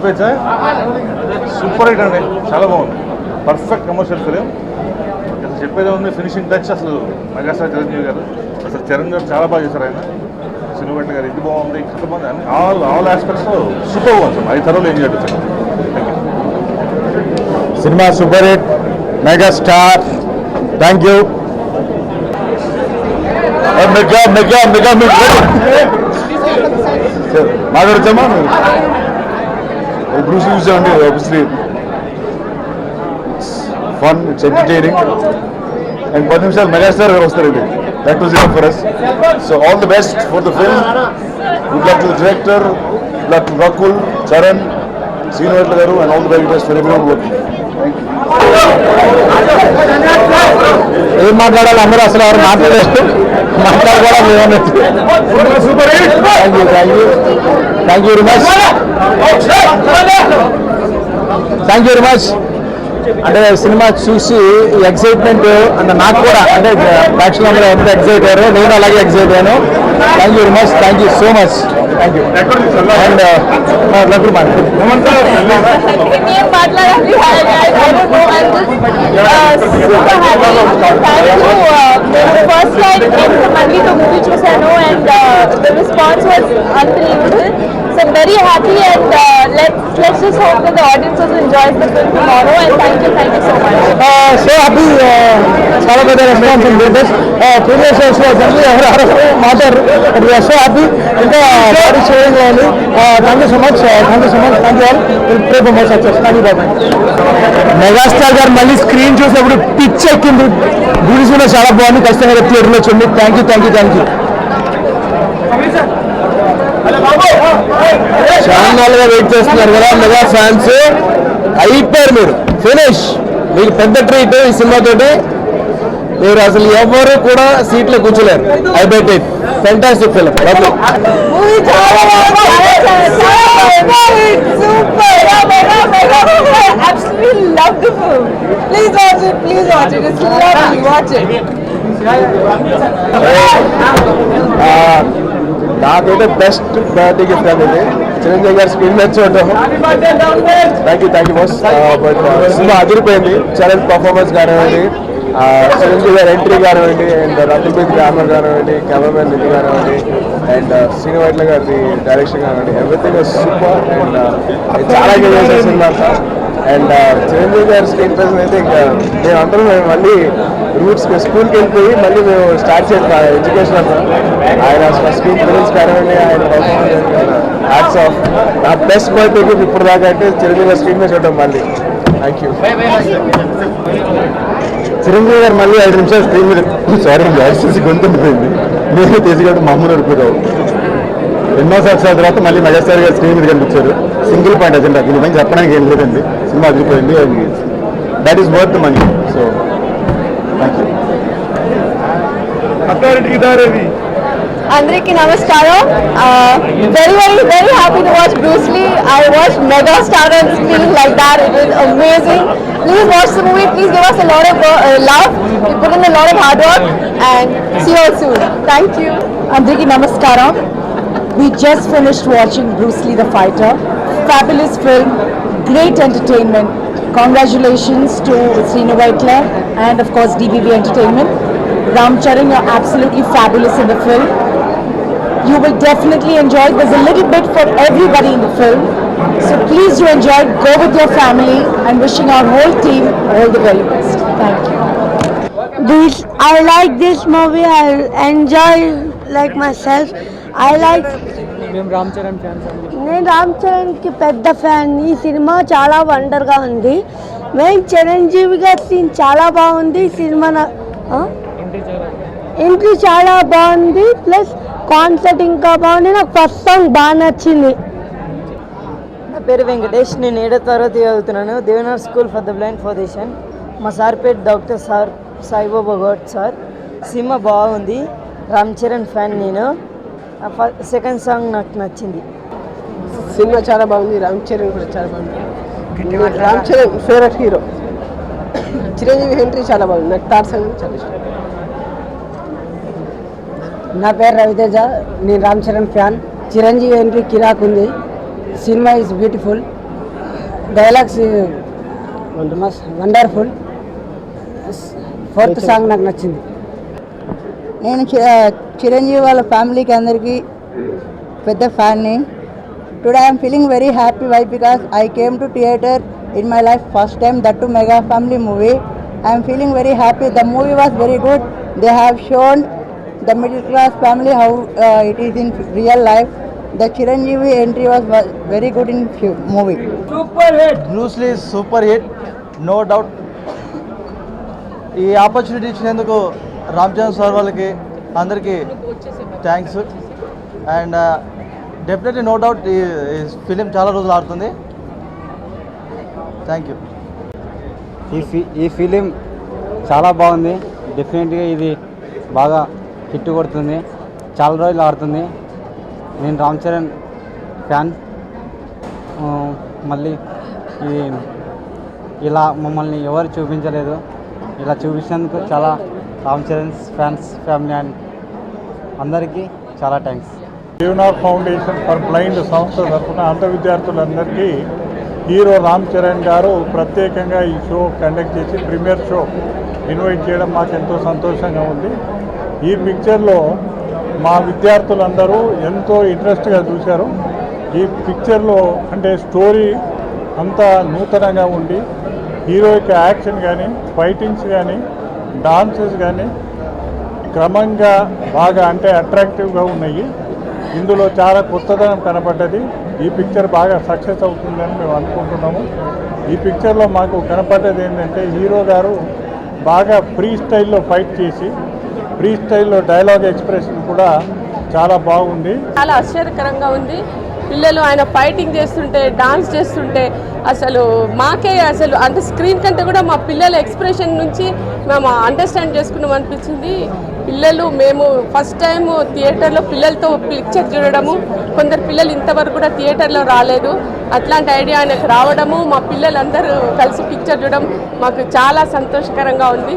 చెప్పేచ్చా super hit అండి, చాలా బాగుంది, పర్ఫెక్ట్ కమర్షియల్ ఫిలిం. అసలు చెప్పేదే ఉంది, ఫినిషింగ్ టచ్ అసలు మెగాస్టార్ చిరంజీవి గారు, అసలు చరణ్ గారు చాలా బాగా చేశారు. ఆయన సినిమాట్ గారు ఇది బాగుంది, కథ బాగుంది, అన్ని ఆల్ ఆస్పెక్ట్స్లో సూపర్ బాగుంది సార్. 5 థరోలు ఎంజాయ్ చేశారు. Cinema super hit, megastar. Thank you. మాట్లాడతామా బ్రూస్ లీ చూసామండి. Obviously fun, it's entertaining. And 10 నిమిషాలు మెగాస్టార్ గారు వస్తారండి. That was enough for us. So all the best for the film. Good luck to the director, good luck to Rakul, Charan, Srinivas గారు, and all the very best for everyone working. ఏం మాట్లాడాలి అందరూ, అసలు ఎవరు మాట్లాడేస్తూ మాట్లాడుకోవడం. Super hit. Thank you very much. Thank you very much. అంటే cinema చూసి excitement అంటే నాకు కూడా, అంటే ప్రేక్షకులందరూ ఎంత ఎక్సైట్ అయ్యారో నేను అలాగే ఎక్సైట్ అయ్యాను. Thank you very much, thank you so much. Thank you. And Laddu first time మళ్ళీతో మూవీ చూశాను and the response was unbelievable. So I'm very happy and let's just hope that the audience also enjoys the film tomorrow and thank you so much. So happy, చాలా పెద్ద response ఉంది. Previous షోస్లో ఎవరు మాట్లాడారు, but we are so happy. ఇంకా body sharing అవ్వాలి. Thank you so much, thank you all. Will pray for more success. Thank you బాబాయ్. Megastar గారు మళ్ళీ స్క్రీన్ చూసినప్పుడు పిచ్ ఎక్కింది. గుడి కూడా చాలా బాగుంది, ఖచ్చితంగా థియేటర్లో చూడండి. Thank you. చాలా నాలుగా వెయిట్ చేస్తున్నారు కదా మెగా ఫ్యాన్స్, అయిపోయారు మీరు. ఫినిష్. మీకు పెద్ద ట్రీట్ ఈ సినిమాతోటి. మీరు అసలు ఎవరు కూడా సీట్లో కూర్చోలేరు. I bet it. Fantastic film. Absolutely love the film. Please watch it. It's lovely. Watch it. నాకైతే బెస్ట్ బర్త్డే గిఫ్ట్ అనేది చిరంజీవి గారు స్క్రీన్ మీద చూడటం. Thank you boss. But cinema అదిరిపోయింది. చరణ్ పర్ఫార్మెన్స్ కానివ్వండి, చిరంజీవి గారి ఎంట్రీ కానివ్వండి, అండ్ రకుల్ ప్రీత్ గ్రామర్ కానివ్వండి, కెమెరామెన్ నిధి కానివ్వండి, అండ్ శ్రీనివాట్ల గారి డైరెక్షన్ కానివ్వండి, ఎవ్రీథింగ్ వాజ్ సూపర్. అండ్ చాలా ఎంజాయ్ చేశాను సినిమా. అండ్ చిరంజీవి గారి స్క్రీన్ ప్రెజెన్స్ అయితే ఇంకా మేమందరం మళ్ళీ రూట్స్ స్కూల్కి వెళ్ళిపోయి మళ్ళీ మేము స్టార్ట్ చేస్తాం ఎడ్యుకేషన్ అంతా. ఆయన స్క్రీన్ ప్రెజెన్స్ కానివ్వండి, ఆయన పర్ఫార్మెన్స్, హ్యాట్స్ ఆఫ్. నా బెస్ట్ బర్త్డేకి ఇప్పుడు దాకా అంటే చిరంజీవి గారి స్క్రీన్ మీద చూడటం మళ్ళీ. Thank you. చిరంజీవి గారు మళ్ళీ 5 నిమిషాలు స్క్రీన్ మీద, సారీ యాక్సిస్ గొంతుండిపోయింది, నేను తీసుకెళ్ళి మమ్మల్ని నడుపుతావు. ఎన్నో సంవత్సరాల తర్వాత మళ్ళీ మెగాస్టార్ గారు స్క్రీన్ మీద కనిపించారు. సింగిల్ పాయింట్ అజెండా, దీని పైన చెప్పడానికి ఏం లేదండి. సినిమా అదిరిపోయింది. And that is worth the money. So thank you. అందరికీ నమస్కారం. very happy to watch Bruce Lee. I watched Megastar on screen like that. It was amazing. Please watch the movie. Please give us a lot of love. We put in a lot of hard work and see you all soon. Thank you. అందరికీ నమస్కారం. We just finished watching Bruce Lee the Fighter. Fabulous film, great entertainment. Congratulations to Srinu Vaitla and of course DBV Entertainment. Ram Charan, you're absolutely fabulous in the film. You will definitely enjoy it. There's a little bit for everybody in the film. So please do enjoy it. Go with your family and wishing our whole team all the very best. Thank you. I like this movie. I enjoy like myself. I like. మేము Ram Charan fans అండి. నేను రామ్ చరణ్కి పెద్ద fan. ఈ cinema చాలా వండర్గా ఉంది. మేము చిరంజీవి గారి scene చాలా బాగుంది. సినిమా ఎంట్రీ చాలా బాగుంది. ప్లస్ కాన్సెప్ట్ ఇంకా బాగుంది. నాకు ఫస్ట్ సాంగ్ బాగా నచ్చింది. నా పేరు వెంకటేష్. నేను 7వ తరగతి చదువుతున్నాను. Devnar school for the blind foundation. మా సార్ పేరు doctor Saibaba Goud sir. Cinema బాగుంది. రామ్ చరణ్ ఫ్యాన్ నేను. సెకండ్ సాంగ్ నాకు నచ్చింది. సినిమా చాలా బాగుంది. రామ్ చరణ్ కూడా చాలా బాగుంది. Ram Charan favourite hero. Chiranjeevi entry చాలా బాగుంది. నాకు థర్డ్ సాంగ్ చాలా ఇష్టం. నా పేరు రవితేజ. నేను రామ్ చరణ్ ఫ్యాన్. చిరంజీవి ఎంట్రీ కిరాక్ ఉంది. Cinema is beautiful. Dialogues wonderful. 4th song నాకు నచ్చింది. నేను చిరంజీవి వాళ్ళ ఫ్యామిలీకి అందరికీ పెద్ద ఫ్యాన్ని. Today I'm feeling very happy. Why? Because I came to theatre in my life first time, that too mega family movie. I'm feeling very happy. The movie was very good. They have shown the middle class family how it is in real life. The Chiranjeevi entry was very good in movie. Super hit. Bruce Lee is super hit, no doubt. ఈ opportunity ఇచ్చినందుకు Ram Charan sir వాళ్ళకి అందరికీ thanks. And definitely no doubt ఈ film చాలా రోజులు ఆడుతుంది. Thank you. ఈ film చాలా బాగుంది. డెఫినెట్గా ఇది బాగా హిట్ కొడుతుంది, చాలా రోజులు ఆడుతుంది. నేను రామ్ చరణ్ ఫ్యాన్. మళ్ళీ ఇది ఇలా మమ్మల్ని ఎవరు చూపించలేదు, ఇలా చూపించినందుకు చాలా Ram Charan fans family and అందరికీ చాలా thanks. Devnar foundation for blind సంస్థ తరఫున అంధ విద్యార్థులందరికీ హీరో రామ్ చరణ్ గారు ప్రత్యేకంగా ఈ షో కండక్ట్ చేసి ప్రీమియర్ షో ఇన్వైట్ చేయడం మాకు ఎంతో సంతోషంగా ఉంది. ఈ పిక్చర్లో మా విద్యార్థులందరూ ఎంతో ఇంట్రెస్ట్గా చూశారు. ఈ పిక్చర్లో అంటే స్టోరీ అంతా నూతనంగా ఉండి హీరో యొక్క యాక్షన్ కానీ, ఫైటింగ్స్ కానీ, డాన్సెస్ కానీ క్రమంగా బాగా అంటే అట్రాక్టివ్గా ఉన్నాయి. ఇందులో చాలా కొత్తదనం కనపడ్డది. ఈ పిక్చర్ బాగా సక్సెస్ అవుతుందని మేము అనుకుంటున్నాము. ఈ పిక్చర్లో మాకు కనపడ్డది ఏంటంటే హీరో గారు బాగా ఫ్రీ స్టైల్లో ఫైట్ చేసి ఫ్రీ స్టైల్లో డైలాగ్ ఎక్స్ప్రెషన్ కూడా చాలా బాగుంది. చాలా ఆశ్చర్యకరంగా ఉంది. పిల్లలు ఆయన ఫైటింగ్ చేస్తుంటే, డాన్స్ చేస్తుంటే అసలు మాకే అసలు అంటే స్క్రీన్ కంటే కూడా మా పిల్లల ఎక్స్ప్రెషన్ నుంచి మేము అండర్స్టాండ్ చేసుకున్నాం అనిపించింది. పిల్లలు మేము ఫస్ట్ టైం థియేటర్లో పిల్లలతో పిక్చర్ చూడడము. కొందరు పిల్లలు ఇంతవరకు కూడా థియేటర్లో రాలేదు. అట్లాంటి ఐడియా ఆయనకు రావడము, మా పిల్లలందరూ కలిసి పిక్చర్ చూడడం మాకు చాలా సంతోషకరంగా ఉంది.